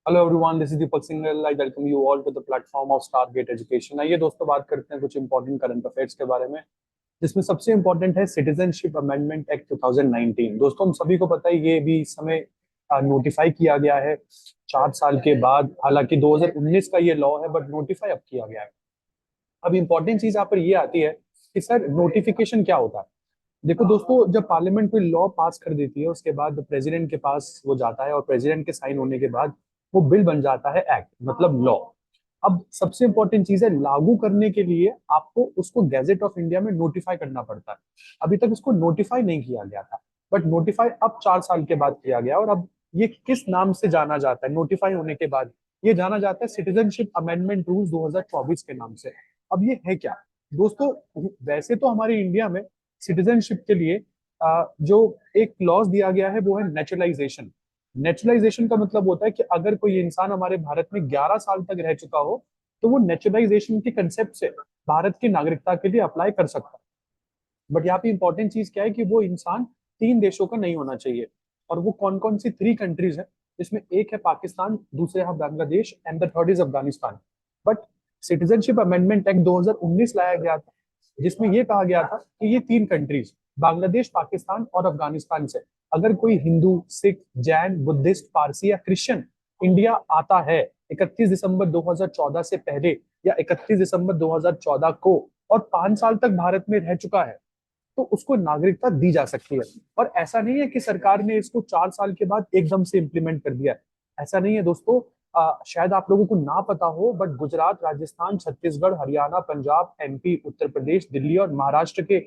Hello everyone, this is Deepak Singhal. I welcome you all to the platform of Stargate education. आइए दोस्तों, बात करते हैं कुछ इंपॉर्टेंट करंट अफेयर्स के बारे में, जिसमें सबसे इंपॉर्टेंट है सिटीजनशिप अमेंडमेंट एक्ट 2019। दोस्तों, हम सभी को पता है ये भी इस समय नोटिफाई किया गया है 4 साल के बाद। हालांकि 2019 का ये लॉ है, बट नोटिफाई अब किया गया है। अब इंपॉर्टेंट चीज यहाँ पर ये आती है कि सर नोटिफिकेशन क्या होता है। देखो दोस्तों, जब पार्लियामेंट कोई लॉ पास कर देती है उसके बाद प्रेसिडेंट के पास वो जाता है, और प्रेसिडेंट के साइन होने के बाद वो बिल बन जाता है एक्ट, मतलब लॉ। अब सबसे इंपॉर्टेंट चीज है, लागू करने के लिए आपको उसको गैजेट ऑफ इंडिया में नोटिफाई करना पड़ता है। अभी तक इसको नोटिफाई नहीं किया गया था, बट नोटिफाई अब 4 साल के बाद किया गया। और अब ये किस नाम से जाना जाता है नोटिफाई होने के बाद? ये जाना जाता है सिटीजनशिप अमेंडमेंट रूल्स 2024 के नाम से। अब ये है क्या दोस्तों? वैसे तो हमारे इंडिया में सिटीजनशिप के लिए जो एक क्लॉज दिया गया है वो है नेचुरलाइजेशन। नेचुरलाइजेशन का मतलब होता है कि अगर कोई इंसान हमारे भारत में 11 साल तक रह चुका हो, तो वो नेचुरलाइजेशन के कंसेप्ट से भारत की नागरिकता के लिए अप्लाई कर सकता है। बट यहाँ पे इंपॉर्टेंट चीज क्या है कि वो इंसान 3 देशों का नहीं होना चाहिए। और वो कौन कौन सी 3 कंट्रीज है? इसमें एक है पाकिस्तान, दूसरे है Bangladesh, and the third is Afghanistan. But citizenship amendment act 2019 लाया गया था, जिसमें यह कहा गया था कि ये 3 कंट्रीज, बांग्लादेश, पाकिस्तान और अफगानिस्तान से अगर कोई हिंदू, सिख, जैन, बुद्धिस्ट, पारसी या क्रिश्चियन इंडिया आता है 31 दिसंबर 2014 से पहले, या 31 दिसंबर 2014 को, और 5 साल तक भारत में रह चुका है, तो उसको नागरिकता दी जा सकती है। और ऐसा नहीं है कि सरकार ने इसको 4 साल के बाद एकदम से इम्प्लीमेंट कर दिया है। ऐसा नहीं है दोस्तों। शायद आप लोगों को ना पता हो, बट गुजरात, राजस्थान, छत्तीसगढ़, हरियाणा, पंजाब, एमपी, उत्तर प्रदेश, दिल्ली और महाराष्ट्र के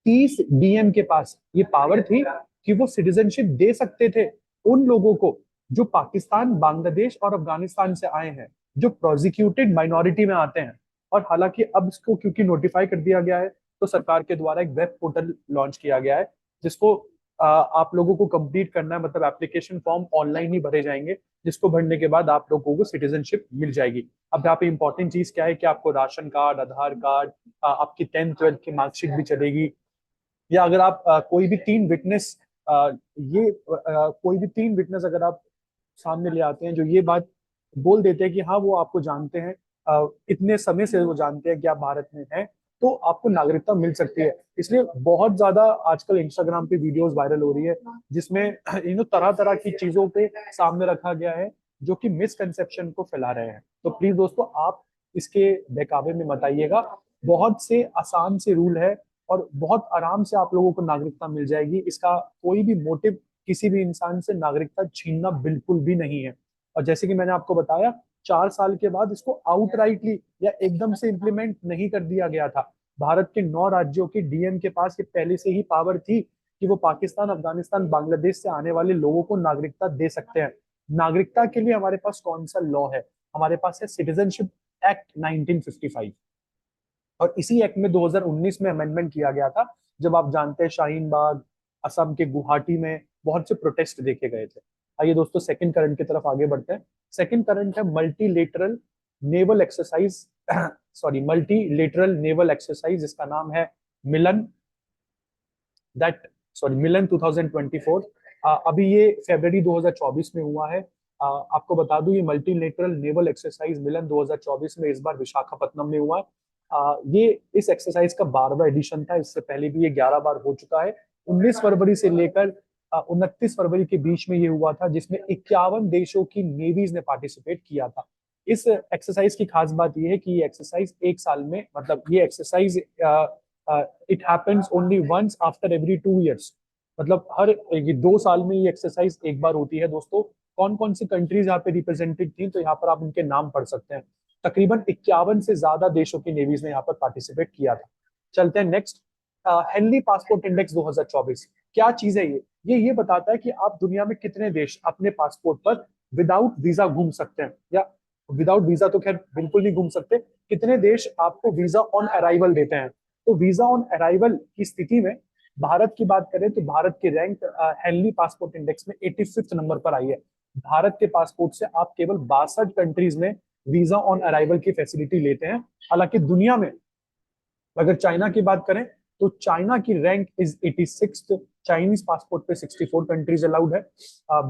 30 डीएम के पास ये पावर थी कि वो सिटीजनशिप दे सकते थे उन लोगों को जो पाकिस्तान, बांग्लादेश और अफगानिस्तान से आए हैं, जो प्रोसिक्यूटेड माइनॉरिटी में आते हैं। और हालांकि अब इसको क्योंकि नोटिफाई कर दिया गया है, तो सरकार के द्वारा एक वेब पोर्टल लॉन्च किया गया है, जिसको आप लोगों को कंप्लीट करना है। मतलब एप्लीकेशन फॉर्म ऑनलाइन ही भरे जाएंगे, जिसको भरने के बाद आप लोगों को सिटीजनशिप मिल जाएगी। अब यहाँ पे इंपॉर्टेंट चीज क्या है कि आपको राशन कार्ड, आधार कार्ड, आपकी 10th 12th की मार्कशीट भी चलेगी। या अगर आप कोई भी 3 विटनेस, कोई भी 3 विटनेस अगर आप सामने ले आते हैं जो ये बात बोल देते हैं कि हाँ वो आपको जानते हैं, इतने समय से वो जानते हैं कि आप भारत में हैं, तो आपको नागरिकता मिल सकती है। इसलिए बहुत ज्यादा आजकल इंस्टाग्राम पे वीडियोस वायरल हो रही है, जिसमें तरह तरह की चीजों पे सामने रखा गया है, जो कि मिसकंसेप्शन को फैला रहे हैं। तो प्लीज दोस्तों, आप इसके बहकावे में मत आइएगा। बहुत से आसान से रूल है, और बहुत आराम से आप लोगों को नागरिकता मिल जाएगी। इसका कोई भी मोटिव किसी भी इंसान से नागरिकता छीनना बिल्कुल भी नहीं है। और जैसे कि मैंने आपको बताया, 4 साल के बाद इसको आउटराइटली या एकदम से इम्प्लीमेंट नहीं कर दिया गया था। भारत के 9 राज्यों के डीएम के पास ये पहले से ही पावर थी कि वो पाकिस्तान, अफगानिस्तान, बांग्लादेश से आने वाले लोगों को नागरिकता दे सकते हैं। नागरिकता के लिए हमारे पास कौन सा लॉ है? हमारे पास है सिटीजनशिप एक्ट 1955। और इसी एक्ट में 2019 में अमेंडमेंट किया गया था, जब आप जानते हैं शाहीन बाग, असम के गुवाहाटी में बहुत से प्रोटेस्ट देखे गए थे। आइए दोस्तों, सेकंड करंट की तरफ आगे बढ़ते हैं। सेकंड करंट है multilateral naval exercise sorry, multilateral naval exercise, जिसका नाम है मिलन, दैट सॉरी मिलन 2024। अभी ये फरवरी 2024 में हुआ है। आपको बता दूं, ये मल्टीलेटरल नेवल एक्सरसाइज मिलन 2024 में इस बार विशाखापत्तनम में हुआ है। ये इस एक्सरसाइज का 12वां एडिशन था। इससे पहले भी ये 11 बार हो चुका है। 19 फरवरी से लेकर 29 फरवरी के बीच में ये हुआ था, जिसमें 51 देशों की नेवीज ने पार्टिसिपेट किया था। इस एक्सरसाइज की खास बात यह है कि ये एक्सरसाइज एक साल में, मतलब ये exercise it happens only once after every 2 years. मतलब हर 2 साल में ये एक्सरसाइज एक बार होती है। दोस्तों, कौन कौन सी कंट्रीज यहाँ पे रिप्रेजेंटेड थी, तो यहाँ पर आप उनके नाम पढ़ सकते हैं। तकरीबन 51 से ज्यादा देशों की नेवीज ने यहाँ पर पार्टिसिपेट किया था। चलते हैं नेक्स्ट। हेनली पासपोर्ट इंडेक्स 2024 क्या चीज है? ये बताता है कि आप दुनिया में कितने देश अपने पासपोर्ट पर विदाउट वीजा घूम सकते हैं, या विदाउट वीजा तो खैर बिल्कुल नहीं घूम सकते। कितने देश आपको वीजा ऑन अराइवल देते हैं? तो वीजा ऑन अराइवल की स्थिति में भारत की बात करें तो भारत की रैंक हेनली पासपोर्ट इंडेक्स में 85th नंबर पर आई है। भारत के पासपोर्ट से आप केवल 62 कंट्रीज में वीजा ऑन अराइवल की फैसिलिटी लेते हैं। हालांकि दुनिया में अगर चाइना की बात करें तो चाइना की rank is 86th। Chinese passport पे 64 कंट्रीज अलाउड है।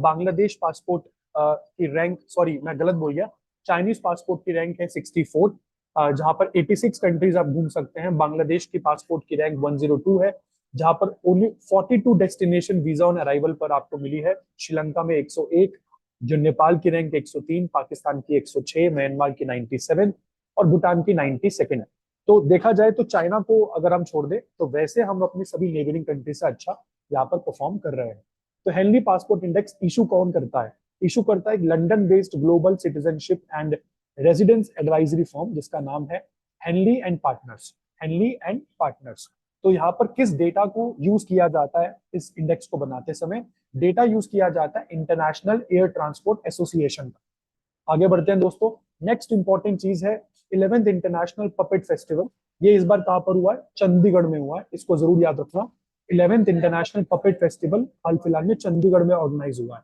बांग्लादेश पासपोर्ट की रैंक, सॉरी मैं गलत बोल गया, चाइनीज पासपोर्ट की रैंक है 64, जहां पर 86 कंट्रीज आप घूम सकते हैं। बांग्लादेश की पासपोर्ट की रैंक 102 है, जहां पर only 42 destination visa on arrival पर आपको मिली है। श्रीलंका में 101, जो नेपाल की रैंक 103, पाकिस्तान की 106, म्यांमार की 97 और भूटान की 92 है। तो देखा जाए तो चाइना को अगर हम छोड़ दें तो वैसे हम अपनी सभी नेबरिंग कंट्री से अच्छा यहाँ पर परफॉर्म कर रहे हैं। तो हेनली पासपोर्ट इंडेक्स इशू कौन करता है? इशू करता है एक London based global citizenship and residence advisory form, जिसका नाम है Henley and partners. Henley and partners. तो यहाँ पर किस डेटा को यूज किया जाता है इस इंडेक्स को बनाते समय? डेटा यूज किया जाता है इंटरनेशनल एयर ट्रांसपोर्ट एसोसिएशन का। आगे बढ़ते हैं दोस्तों। नेक्स्ट इंपॉर्टेंट चीज है 11th इंटरनेशनल पपेट फेस्टिवल। ये इस बार कहां पर हुआ है? चंडीगढ़ में हुआ है, इसको जरूर याद रखना। 11th इंटरनेशनल पपेट फेस्टिवल हाल फिलहाल में चंडीगढ़ में ऑर्गेनाइज हुआ है।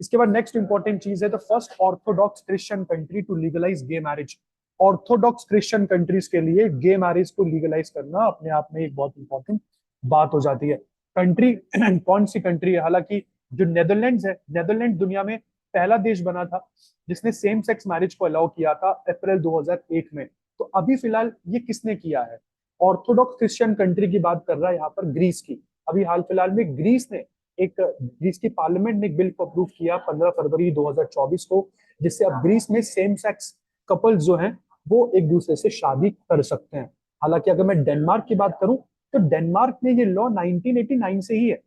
इसके बाद नेक्स्ट इंपॉर्टेंट चीज है the first Orthodox Christian country to legalise gay marriage. Orthodox Christian countries के लिए गे मैरिज को लीगलाइज करना अपने आप में एक बहुत इंपॉर्टेंट बात हो जाती है। कंट्री कौन सी कंट्री है? हालांकि जो नेदरलैंड्स है, नेदरलैंड दुनिया में पहला देश बना था जिसने सेम सेक्स मैरिज को अलाउ किया था अप्रैल 2001 में। तो अभी फिलहाल ये किसने किया है? ऑर्थोडॉक्स क्रिश्चियन कंट्री की बात कर रहा है यहाँ पर ग्रीस की। अभी हाल फिलहाल में ग्रीस की पार्लियामेंट ने एक बिल को अप्रूव किया 15 फरवरी 2024 को, जिससे अब ग्रीस में सेम सेक्स कपल्स जो हैं वो एक दूसरे से शादी कर सकते हैं। हालांकि अगर मैं डेनमार्क की बात करूं तो डेनमार्क में ये लॉ 1989 से ही है,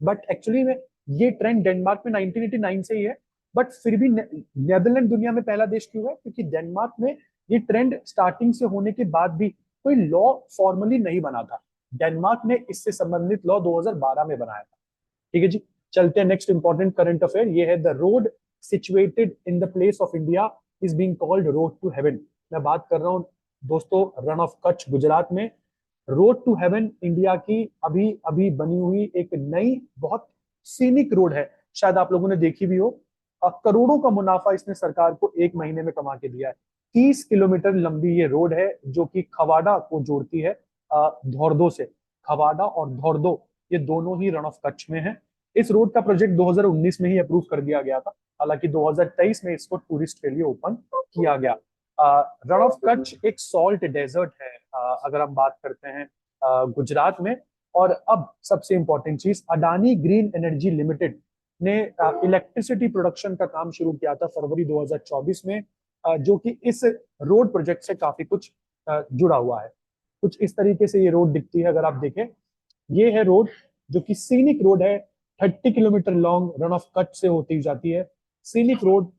बट एक्चुअली में ये ट्रेंड डेनमार्क में 1989 से ही है। बट फिर भी नेदरलैंड दुनिया में पहला देश क्यों है? क्योंकि डेनमार्क में ये ट्रेंड स्टार्टिंग से होने के बाद भी कोई लॉ फॉर्मली नहीं बना था। डेनमार्क ने इससे संबंधित लॉ 2012 में बनाया था। ठीक है जी। चलते हैं नेक्स्ट इंपॉर्टेंट करंट अफेयर। ये है the road situated in the place of India is being called road to heaven. मैं बात कर रहा हूँ दोस्तों रन ऑफ कच्छ गुजरात में। रोड टू हेवन इंडिया की अभी अभी बनी हुई एक नई बहुत सीनिक रोड है, शायद आप लोगों ने देखी भी हो। करोड़ों का मुनाफा इसने सरकार को एक महीने में कमा के दिया है। 30 किलोमीटर लंबी ये रोड है जो कि खवाड़ा को जोड़ती है धौरदो से। खवाड़ा और धौरदो ये दोनों ही रन ऑफ कच्छ में है। इस रोड का प्रोजेक्ट 2019 में ही अप्रूव कर दिया गया था, हालांकि 2023 में इसको टूरिस्ट के लिए ओपन किया गया। रन ऑफ कच्छ एक सॉल्ट डेजर्ट है अगर हम बात करते हैं गुजरात में। और अब सबसे इंपॉर्टेंट चीज, अडानी ग्रीन एनर्जी लिमिटेड ने इलेक्ट्रिसिटी प्रोडक्शन का काम शुरू किया था फरवरी 2024 में, जो कि इस रोड प्रोजेक्ट से काफी कुछ जुड़ा हुआ है। कुछ इस तरीके से ये रोड दिखती है अगर आप देखें। ये है रोड जो कि सीनिक रोड है, 30 kilometre long, run of Kutch से होती जाती है। सीनिक रोड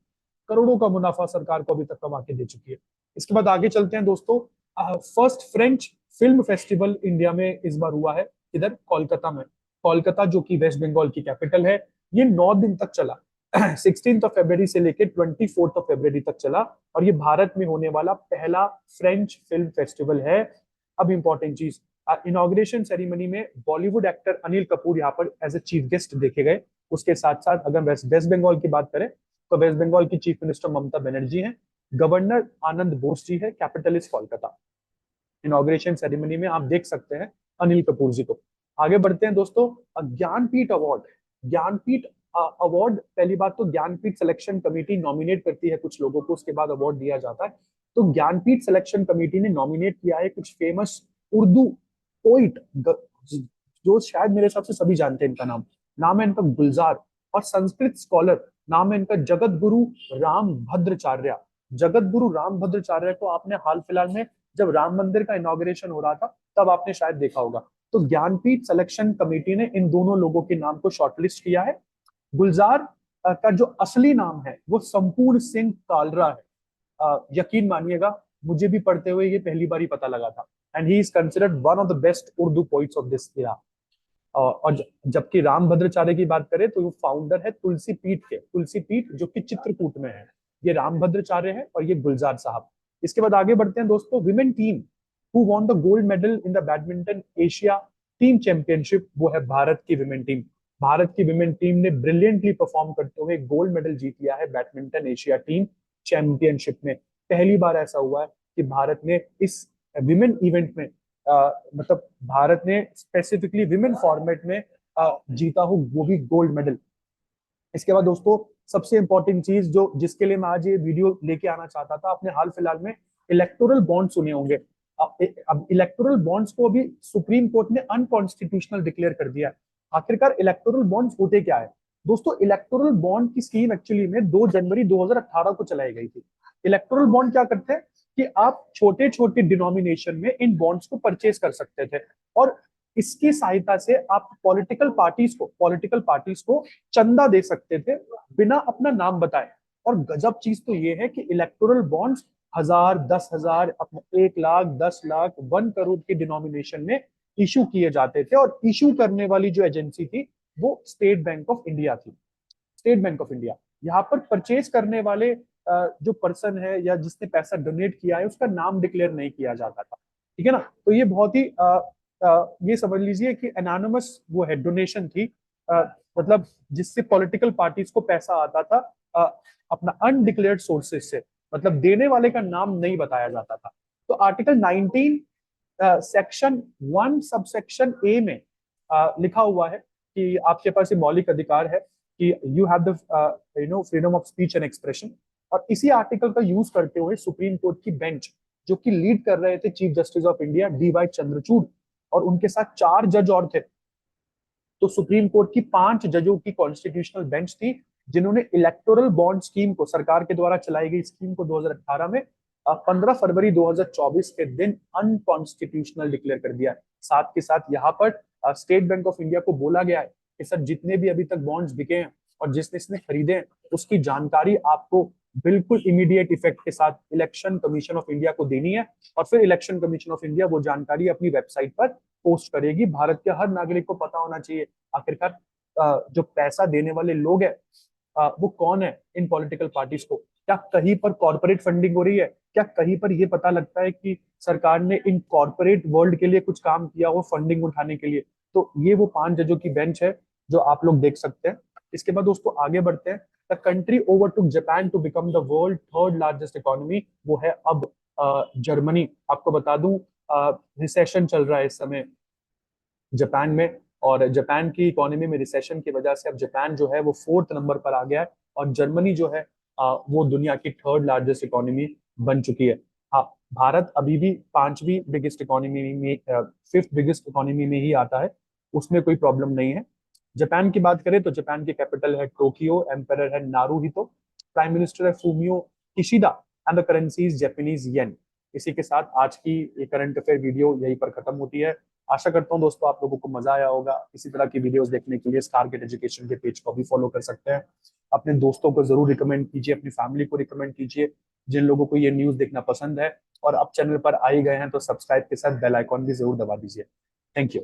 करोड़ों का मुनाफा सरकार को अभी तक कमा के दे चुकी है। इसके बाद आगे चलते हैं दोस्तों। First French film festival India में इस बार हुआ है, इधर कोलकाता में। कोलकाता जो कि वेस्ट बंगाल की कैपिटल है। ये 9 दिन तक चला 16 फरवरी से लेकर 24 फरवरी तक चला, और ये भारत में होने वाला पहला फ्रेंच फिल्म फेस्टिवल है। अब इंपॉर्टेंट चीज, इनॉग्रेशन सेरेमनी में बॉलीवुड एक्टर अनिल कपूर यहाँ पर एज ए चीफ गेस्ट देखे गए। उसके साथ साथ अगर वेस्ट बंगाल की बात करें तो वेस्ट बंगाल की चीफ मिनिस्टर ममता बनर्जी हैं, गवर्नर आनंद बोस जी है, capital is Kolkata. Inauguration ceremony में आप देख सकते हैं अनिल कपूर जी को। आगे बढ़ते हैं दोस्तों। ज्ञानपीठ अवार्ड। ज्ञानपीठ अवार्ड, पहली बात तो ज्ञानपीठ सिलेक्शन कमेटी नॉमिनेट करती है कुछ लोगों को, उसके बाद अवार्ड दिया जाता है। तो ज्ञानपीठ सिलेक्शन कमेटी ने नॉमिनेट किया है कुछ फेमस उर्दू पोइट, जो शायद मेरे हिसाब से सभी जानते हैं इनका नाम। नाम है इनका गुलजार। और संस्कृत स्कॉलर, नाम है इनका जगत गुरु राम भद्राचार्य। जगत गुरु राम भद्राचार्य को आपने हाल फिलहाल में जब राम मंदिर का इनॉग्रेशन हो रहा था तब आपने शायद देखा होगा। तो ज्ञानपीठ सिलेक्शन कमेटी ने इन दोनों लोगों के नाम को शॉर्टलिस्ट किया है। गुलजार का जो असली नाम है वो संपूर्ण सिंह कालरा है। यकीन मानिएगा मुझे भी पढ़ते हुए ये पहली बार ही पता लगा था। And he is considered one of the best Urdu poets of this इरा। और जबकि राम भद्राचार्य की बात करें तो वो फाउंडर है तुलसी पीठ के, तुलसी पीठ जो कि चित्रकूट में है। ये राम भद्राचार्य है और ये गुलजार साहब। इसके बाद आगे बढ़ते हैं दोस्तों। Women team who won the gold medal in the badminton Asia team championship, वो है भारत की विमेन टीम। भारत की विमेन टीम ने ब्रिलियंटली परफॉर्म करते हुए गोल्ड मेडल जीत लिया है बैडमिंटन एशिया टीम चैंपियनशिप में। पहली बार ऐसा हुआ है कि भारत ने इस विमेन इवेंट में मतलब भारत ने स्पेसिफिकली विमेन फॉर्मेट में जीता हो, वो भी गोल्ड मेडल। इसके बाद दोस्तों सबसे इंपॉर्टेंट चीज जो जिसके लिए मैं आज ये वीडियो लेके आना चाहता था, आपने हाल फिलहाल में इलेक्टोरल बॉन्ड सुने होंगे। अब इलेक्टोरल बॉन्ड्स को अभी सुप्रीम कोर्ट ने अनकॉन्स्टिट्यूशनल डिक्लेयर कर दिया है। आखिरकार इलेक्टोरल बॉन्ड्स होते क्या है दोस्तों? इलेक्टोरल बॉन्ड की स्कीम एक्चुअली में 2 जनवरी 2018 को चलाई गई थी। इलेक्टोरल बॉन्ड क्या करते हैं कि आप छोटे छोटे डिनोमिनेशन में इन बॉन्ड्स को परचेज कर सकते थे, और इसकी सहायता से आप पॉलिटिकल पार्टीज को चंदा दे सकते थे बिना अपना नाम बताए। और गजब चीज तो ये है कि इलेक्टोरल बॉन्ड्स 1000, 10,000, 1 लाख, 10 लाख, 1 करोड़ के डिनोमिनेशन में इशू किए जाते थे, और इशू करने वाली जो एजेंसी थी वो स्टेट बैंक ऑफ इंडिया थी। स्टेट बैंक ऑफ इंडिया यहाँ पर परचेज करने वाले जो पर्सन है या जिसने पैसा डोनेट किया है उसका नाम डिक्लेयर नहीं किया जाता था। ठीक है ना? तो ये बहुत ही ये समझ लीजिए कि एनोनिमस वो है, डोनेशन थी, मतलब जिससे पॉलिटिकल पार्टीज को पैसा आता था अपना अनडिक्लेयर्ड सोर्सेज से, मतलब देने वाले का नाम नहीं बताया जाता था। तो आर्टिकल 19 सेक्शन 1 सबसेक्शन ए में लिखा हुआ है कि आपके पास ये मौलिक अधिकार है कि you have the freedom of speech and expression. और इसी आर्टिकल का यूज करते हुए सुप्रीम कोर्ट की बेंच, जो कि लीड कर रहे थे chief justice of India DY Chandrachud, और उनके साथ 4 जज और थे। तो सुप्रीम कोर्ट की 5 जजों की कॉन्स्टिट्यूशनल बेंच थी जिन्होंने इलेक्टोरल बॉन्ड स्कीम को, सरकार के द्वारा चलाई गई स्कीम को 2018 में 15 फरवरी 2024 के दिन अनकॉन्स्टिट्यूशनल डिक्लेयर कर दिया है। साथ के साथ यहाँ पर स्टेट बैंक ऑफ इंडिया को बोला गया है कि सर जितने भी अभी तक बॉन्ड्स बिके हैं और जिसने इसने खरीदे हैं उसकी जानकारी आपको बिल्कुल इमीडिएट इफेक्ट के साथ इलेक्शन कमीशन ऑफ इंडिया को देनी है, और फिर इलेक्शन कमीशन ऑफ इंडिया वो जानकारी अपनी वेबसाइट पर पोस्ट करेगी। भारत के हर नागरिक को पता होना चाहिए आखिरकार जो पैसा देने वाले लोग हैं वो कौन है इन पॉलिटिकल पार्टीज को। क्या कहीं पर कॉर्पोरेट फंडिंग हो रही है? क्या कहीं पर ये पता लगता है कि सरकार ने इन कॉर्पोरेट वर्ल्ड के लिए कुछ काम किया हो फंडिंग उठाने के लिए? तो ये वो 5 जजों की बेंच है जो आप लोग देख सकते हैं। इसके बाद दोस्तों आगे बढ़ते हैं। The country overtook Japan to become the world 3rd largest economy, वो है अब जर्मनी। आपको बता दूं रिसेशन चल रहा है इस समय जापान में, और जापान की इकोनॉमी में रिसेशन की वजह से अब जापान जो है वो 4th नंबर पर आ गया है, और जर्मनी जो है वो दुनिया की 3rd लार्जेस्ट इकोनॉमी बन चुकी है। हाँ, भारत अभी भी 5वीं बिगेस्ट इकोनॉमी में 5th बिगेस्ट इकोनॉमी में ही आता है, उसमें कोई प्रॉब्लम नहीं है। जापान की बात करें तो जापान की कैपिटल है टोक्यो, एम्परर है नारूहितो, प्राइम मिनिस्टर है Fumio Kishida, and the currency is Japanese yen. इसी के साथ आज की ये करंट अफेयर वीडियो यहीं पर खत्म होती है। आशा करता हूँ दोस्तों आप लोगों को मजा आया होगा। इसी तरह की वीडियोस देखने के लिए स्टारगेट एजुकेशन के पेज को भी फॉलो कर सकते हैं। अपने दोस्तों को जरूर रिकमेंड कीजिए, अपनी फैमिली को रिकमेंड कीजिए जिन लोगों को ये न्यूज देखना पसंद है। और अब चैनल पर आ ही गए हैं तो सब्सक्राइब के साथ बेल आइकॉन भी जरूर दबा दीजिए। Thank you.